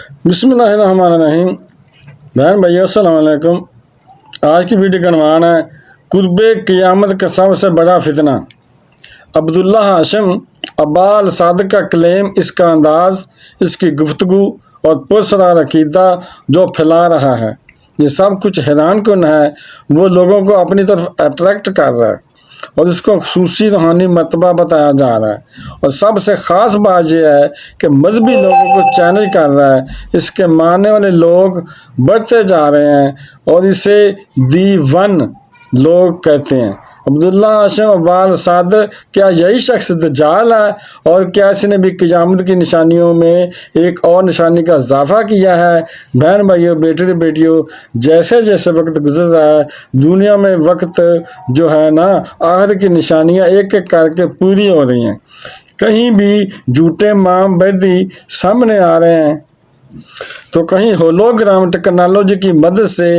بسم اللہ الرحمن الرحیم۔ بہن بھائیو السلام علیکم۔ آج کی ویڈیو کا عنوان ہے قرب قیامت کا سب سے بڑا فتنہ۔ عبداللہ ہاشم ابال صادق کا کلیم، اس کا انداز، اس کی گفتگو اور پراسرار عقیدہ جو پھیلا رہا ہے، یہ سب کچھ حیران کن ہے۔ وہ لوگوں کو اپنی طرف اٹریکٹ کر رہا ہے اور اس کو خصوصی روحانی مرتبہ بتایا جا رہا ہے، اور سب سے خاص بات یہ ہے کہ مذہبی لوگوں کو چیلنج کر رہا ہے۔ اس کے ماننے والے لوگ بڑھتے جا رہے ہیں اور اسے دی ون لوگ کہتے ہیں۔ عبداللہ ہاشم ابال صادق کیا یہی شخص دجال ہے؟ اور کیا اس نے بھی قیامت کی نشانیوں میں ایک اور نشانی کا اضافہ کیا ہے؟ بہن بھائیو، بیٹے بیٹیوں، جیسے جیسے وقت گزر رہا ہے، دنیا میں وقت جو ہے نا، آخر کی نشانیاں ایک ایک کر کے پوری ہو رہی ہیں۔ کہیں بھی جھوٹے مام بدی سامنے آ رہے ہیں تو کہیں ہولوگرام ٹیکنالوجی کی مدد سے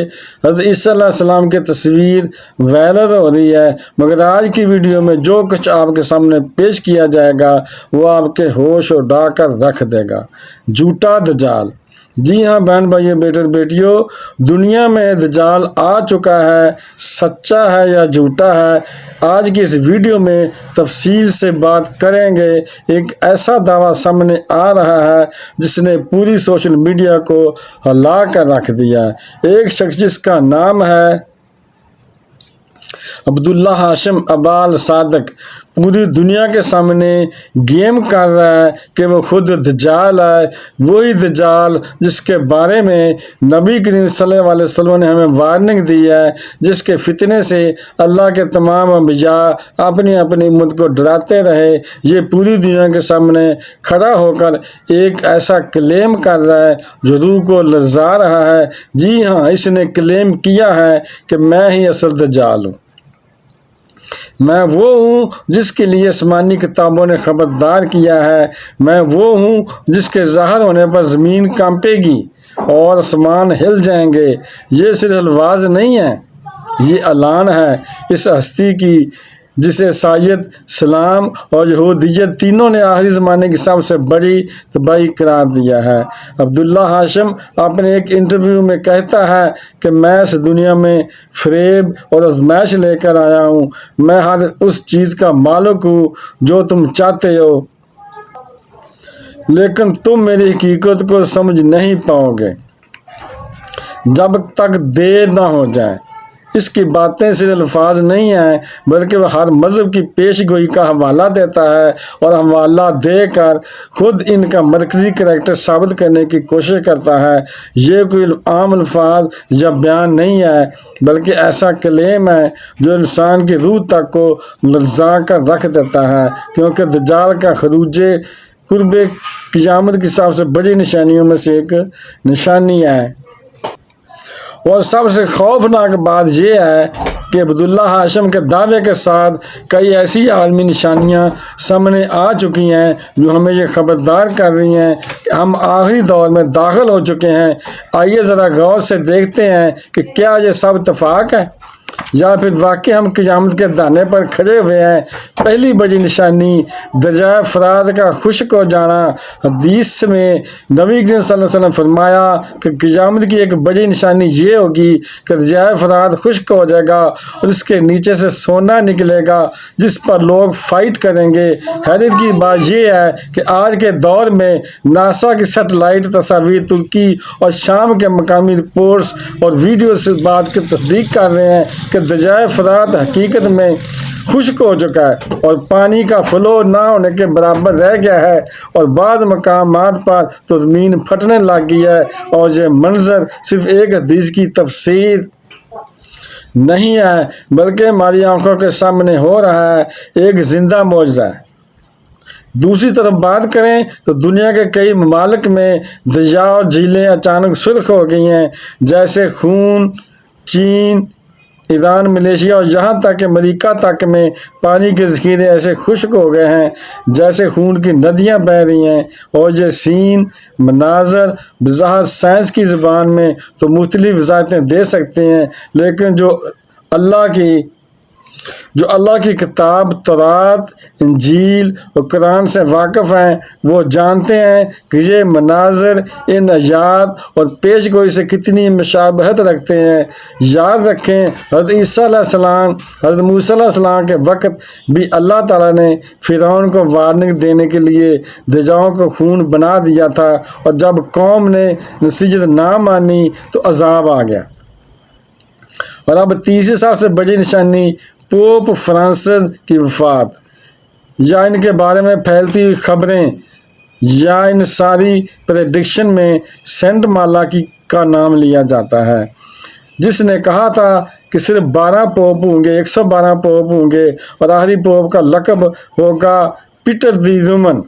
حضرت عیسیٰ علیہ السلام کی تصویر وائرل ہو رہی ہے۔ مگر آج کی ویڈیو میں جو کچھ آپ کے سامنے پیش کیا جائے گا وہ آپ کے ہوش اڑا کر رکھ دے گا۔ جھوٹا دجال۔ جی ہاں بہن بھائیو، بیٹے بیٹیوں، دنیا میں دجال آ چکا ہے۔ سچا ہے یا جھوٹا ہے، آج کی اس ویڈیو میں تفصیل سے بات کریں گے۔ ایک ایسا دعویٰ سامنے آ رہا ہے جس نے پوری سوشل میڈیا کو ہلا کر رکھ دیا۔ ایک شخص جس کا نام ہے عبداللہ ہاشم ابال صادق پوری دنیا کے سامنے گیم کر رہا ہے کہ وہ خود دجال ہے، وہی دجال جس کے بارے میں نبی کریم صلی اللہ علیہ وسلم نے ہمیں وارننگ دی ہے، جس کے فتنے سے اللہ کے تمام انبیاء اپنی اپنی امت کو ڈراتے رہے۔ یہ پوری دنیا کے سامنے کھڑا ہو کر ایک ایسا کلیم کر رہا ہے جو روح کو لرزا رہا ہے۔ جی ہاں، اس نے کلیم کیا ہے کہ میں ہی اصل دجال ہوں۔ میں وہ ہوں جس کے لیے آسمانی کتابوں نے خبردار کیا ہے۔ میں وہ ہوں جس کے ظاہر ہونے پر زمین کانپے گی اور آسمان ہل جائیں گے۔ یہ صرف الفاظ نہیں ہیں، یہ اعلان ہے اس ہستی کی جسے عیسائیت، اسلام اور یہودیت تینوں نے آخری زمانے کی سب سے بڑی تباہی قرار دیا ہے۔ عبداللہ ہاشم اپنے ایک انٹرویو میں کہتا ہے کہ میں اس دنیا میں فریب اور آزمائش لے کر آیا ہوں۔ میں ہر اس چیز کا مالک ہوں جو تم چاہتے ہو، لیکن تم میری حقیقت کو سمجھ نہیں پاؤ گے جب تک دیر نہ ہو جائے۔ اس کی باتیں صرف الفاظ نہیں ہیں، بلکہ وہ ہر مذہب کی پیش گوئی کا حوالہ دیتا ہے اور حوالہ دے کر خود ان کا مرکزی کریکٹر ثابت کرنے کی کوشش کرتا ہے۔ یہ کوئی عام الفاظ یا بیان نہیں ہے، بلکہ ایسا کلیم ہے جو انسان کی روح تک کو لرزا کر رکھ دیتا ہے، کیونکہ دجال کا خروج قرب قیامت کی سب سے بڑی نشانیوں میں سے ایک نشانی ہے۔ اور سب سے خوفناک بات یہ ہے کہ عبداللہ ہاشم کے دعوے کے ساتھ کئی ایسی عالمی نشانیاں سامنے آ چکی ہیں جو ہمیں یہ خبردار کر رہی ہیں کہ ہم آخری دور میں داخل ہو چکے ہیں۔ آئیے ذرا غور سے دیکھتے ہیں کہ کیا یہ سب اتفاق ہے یا پھر واقعی ہم قیامت کے دانے پر کھڑے ہوئے ہیں۔ پہلی بڑی نشانی دریائے فرات کا خشک ہو جانا۔ حدیث میں نبی کریم صلی اللہ علیہ وسلم فرمایا کہ قیامت کی ایک بڑی نشانی یہ ہوگی کہ دریائے فرات خشک ہو جائے گا اور اس کے نیچے سے سونا نکلے گا جس پر لوگ فائٹ کریں گے۔ حیرت کی بات یہ ہے کہ آج کے دور میں ناسا کی سیٹلائٹ تصاویر، ترکی اور شام کے مقامی رپورٹس اور ویڈیو سے بات کی تصدیق کر رہے ہیں کہ دریائے فرات حقیقت میں خشک ہو چکا ہے اور پانی کا فلو نہ ہونے کے برابر رہ گیا ہے، اور بعض مقامات پر تو زمین پھٹنے لگ گئی ہے۔ اور یہ منظر صرف ایک حدیث کی تفسیر نہیں ہے، بلکہ ہماری آنکھوں کے سامنے ہو رہا ہے، ایک زندہ معجزہ ہے۔ دوسری طرف بات کریں تو دنیا کے کئی ممالک میں دریا اور جھیلیں اچانک سرخ ہو گئی ہیں، جیسے خون، چین، ایران، ملیشیا اور یہاں تک کہ امریکہ تک میں پانی کے ذخیرے ایسے خشک ہو گئے ہیں جیسے خون کی ندیاں بہہ رہی ہیں۔ اور یہ سین مناظر بظاہر سائنس کی زبان میں تو مختلف وضاحتیں دے سکتے ہیں، لیکن جو اللہ کی جو اللہ کی کتاب تورات، انجیل اور قرآن سے واقف ہیں وہ جانتے ہیں کہ یہ مناظر ان آیات اور پیش گوئی سے کتنی مشابہت رکھتے ہیں۔ یاد رکھیں حضرت عیسیٰ علیہ السلام، حضرت موسیٰ علیہ السلام کے وقت بھی اللہ تعالیٰ نے فرعون کو وارننگ دینے کے لیے دجاؤں کو خون بنا دیا تھا، اور جب قوم نے نصیحت نہ مانی تو عذاب آ گیا۔ اور اب تیسری سال سے بڑی نشانی پوپ فرانسس کی وفات، یا ان کے بارے میں پھیلتی ہوئی خبریں، یا ان ساری پریڈکشن میں سینٹ مالاکی کا نام لیا جاتا ہے، جس نے کہا تھا کہ صرف 12 پوپ ہوں گے، 112 پوپ ہوں گے، اور آخری پوپ کا لقب ہوگا پیٹر دی رومن،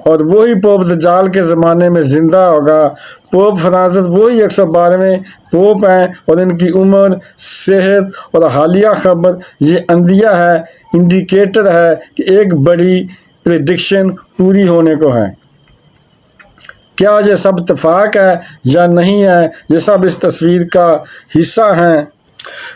اور وہی پوپ دجال کے زمانے میں زندہ ہوگا۔ پوپ فرانسس وہی 112ویں پوپ ہیں، اور ان کی عمر، صحت اور حالیہ خبر یہ اندیہ ہے، انڈیکیٹر ہے کہ ایک بڑی پریڈکشن پوری ہونے کو ہے۔ کیا یہ سب اتفاق ہے یا نہیں ہے؟ یہ سب اس تصویر کا حصہ ہیں۔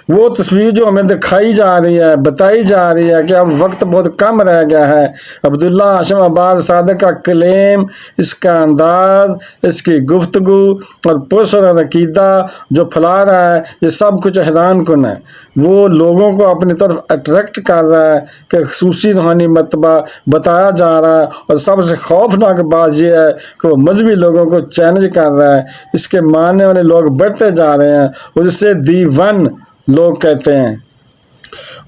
وہ تصویر جو ہمیں دکھائی جا رہی ہے، بتائی جا رہی ہے کہ اب وقت بہت کم رہ گیا ہے۔ عبداللہ ہاشم عباس صادق کا کلیم، اس کا انداز، اس کی گفتگو اور پرسر عقیدہ جو پھیلا رہا ہے، یہ سب کچھ حیران کن ہے۔ وہ لوگوں کو اپنی طرف اٹریکٹ کر رہا ہے کہ خصوصی روحانی مرتبہ بتایا جا رہا ہے، اور سب سے خوفناک بات یہ ہے کہ وہ مذہبی لوگوں کو چیلنج کر رہا ہے۔ اس کے ماننے والے لوگ بڑھتے جا رہے ہیں، اور اسے دی ون لوگ کہتے ہیں،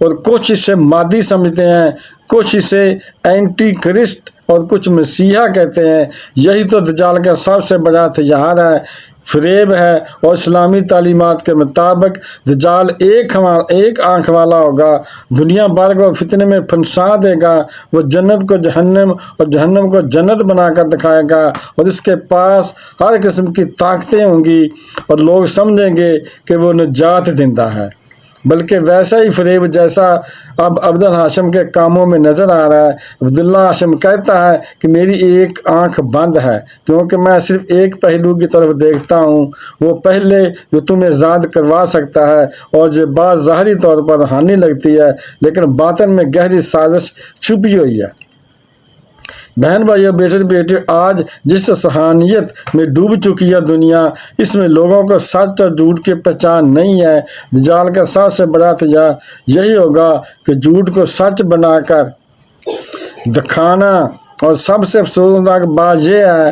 اور کچھ اسے مادی سمجھتے ہیں، کچھ اسے اینٹی کرسٹ اور کچھ مسیحا کہتے ہیں۔ یہی تو دجال کا سب سے بڑا ہتھیار ہے، فریب ہے، اور اسلامی تعلیمات کے مطابق دجال ایک آنکھ والا ہوگا، دنیا بھر کو فتنے میں پھنسا دے گا۔ وہ جنت کو جہنم اور جہنم کو جنت بنا کر دکھائے گا، اور اس کے پاس ہر قسم کی طاقتیں ہوں گی، اور لوگ سمجھیں گے کہ وہ نجات دہندہ ہے۔ بلکہ ویسا ہی فریب جیسا اب عبداللہ ہاشم کے کاموں میں نظر آ رہا ہے۔ عبداللہ ہاشم کہتا ہے کہ میری ایک آنکھ بند ہے، کیونکہ میں صرف ایک پہلو کی طرف دیکھتا ہوں، وہ پہلے جو تمہیں زاد کروا سکتا ہے، اور یہ بات ظاہری طور پر روحانی لگتی ہے، لیکن باطن میں گہری سازش چھپی ہوئی ہے۔ بہن بھائیو، بیٹے بیٹے، آج جس روحانیت میں ڈوب چکی ہے دنیا، اس میں لوگوں کو سچ اور جھوٹ کی پہچان نہیں ہے۔ دجال کا سب سے بڑا ہتھیار یہی ہوگا کہ جھوٹ کو سچ بنا کر دکھانا، اور سب سے افسوسناک بات یہ ہے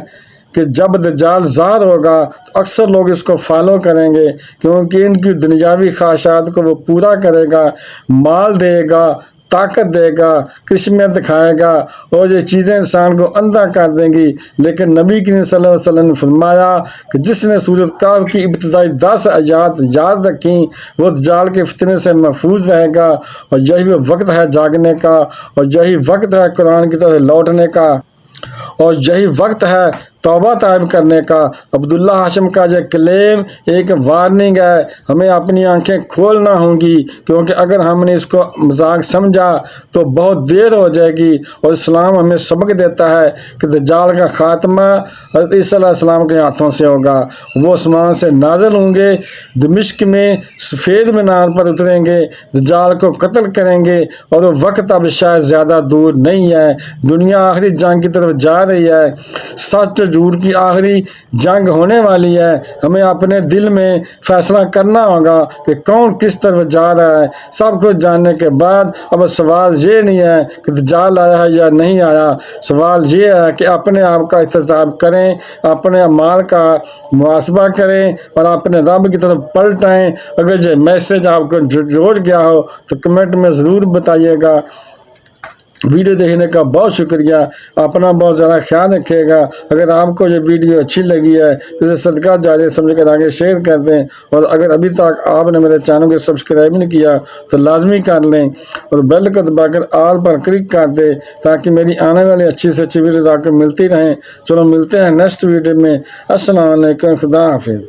کہ جب دجال ظاہر ہوگا تو اکثر لوگ اس کو فالو کریں گے، کیونکہ ان کی دنیاوی خواہشات کو وہ پورا کرے گا، مال دے گا، طاقت دے گا، کرشمے دکھائے گا، اور یہ چیزیں انسان کو اندھا کر دیں گی۔ لیکن نبی کریم صلی اللہ علیہ وسلم نے فرمایا کہ جس نے سورۃ کہف کی ابتدائی 10 آیات یاد رکھیں وہ دجال کے فتنے سے محفوظ رہے گا، اور یہی وہ وقت ہے جاگنے کا، اور یہی وقت ہے قرآن کی طرف لوٹنے کا، اور یہی وقت ہے توبہ طائب کرنے کا۔ عبداللہ ہاشم کا یہ کلیم ایک وارننگ ہے، ہمیں اپنی آنکھیں کھولنا ہوں گی، کیونکہ اگر ہم نے اس کو مذاق سمجھا تو بہت دیر ہو جائے گی۔ اور اسلام ہمیں سبق دیتا ہے کہ دجال کا خاتمہ حضرت عیسیٰ علیہ السلام کے ہاتھوں سے ہوگا۔ وہ آسمان سے نازل ہوں گے، دمشق میں سفید مینار پر اتریں گے، دجال کو قتل کریں گے، اور وہ وقت اب شاید زیادہ دور نہیں ہے۔ دنیا آخری جنگ کی طرف جا رہی ہے، سچ جھوٹ کی آخری جنگ ہونے والی ہے۔ ہمیں اپنے دل میں فیصلہ کرنا ہوگا کہ کون کس طرف جا رہا ہے۔ سب کچھ جاننے کے بعد اب سوال یہ نہیں ہے کہ دجال آیا ہے یا نہیں آیا، سوال یہ ہے کہ اپنے آپ کا احتساب کریں، اپنے اعمال کا محاسبہ کریں، اور اپنے رب کی طرف پلٹیں۔ اگر یہ میسج آپ کو جوڑ گیا ہو تو کمنٹ میں ضرور بتائیے گا۔ ویڈیو دیکھنے کا بہت شکریہ، اپنا بہت زیادہ خیال رکھیے گا۔ اگر آپ کو یہ ویڈیو اچھی لگی ہے تو اسے صدقہ جاریہ سمجھ کر آگے شیئر کر دیں، اور اگر ابھی تک آپ نے میرے چینل کو سبسکرائب نہیں کیا تو لازمی کر لیں، اور بیل کو دبا کر آل پر کلک کر دیں تاکہ میری آنے والی اچھی سے اچھی ویڈیوز آپ کو ملتی رہیں۔ چلو ملتے ہیں نیکسٹ ویڈیو میں۔ السلام علیکم، خدا حافظ۔